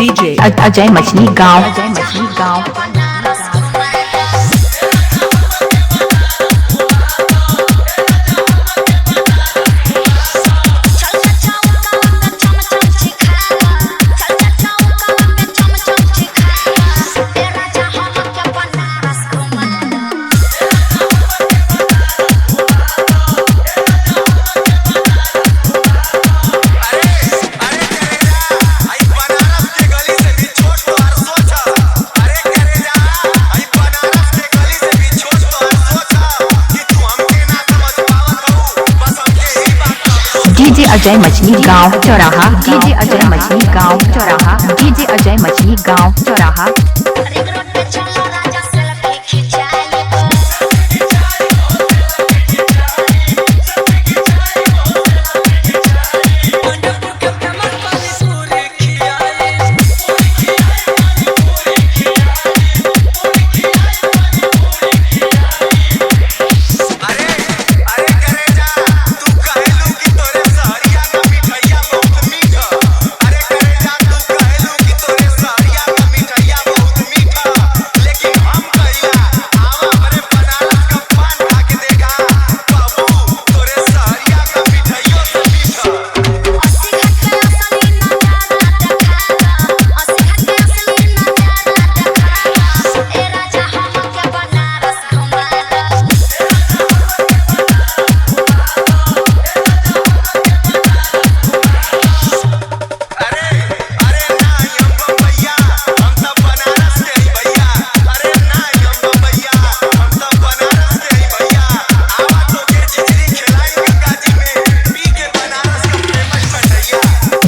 DJ Ajay मछली गाँव। DJ Ajay मछली गाँव चौराहा। डीजे अजय मछली गाँव चौराहा। डीजे अजय मछली गाँव चौराहा।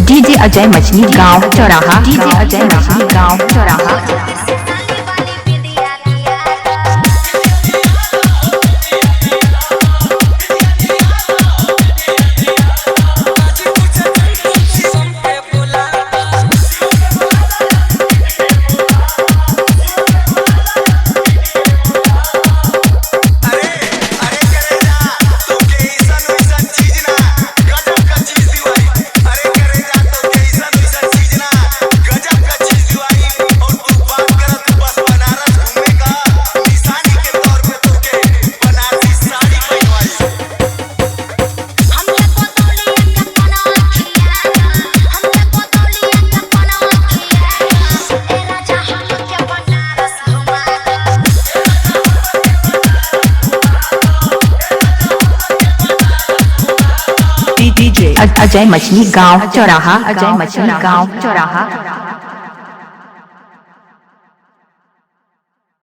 डीजे अजय मछली गाँव चौराहा। डीजे अजय मछली गाँव चौराहा। डीजे अजय मछली गाँव चौराहा। अजय मछली गाँव चौराहा।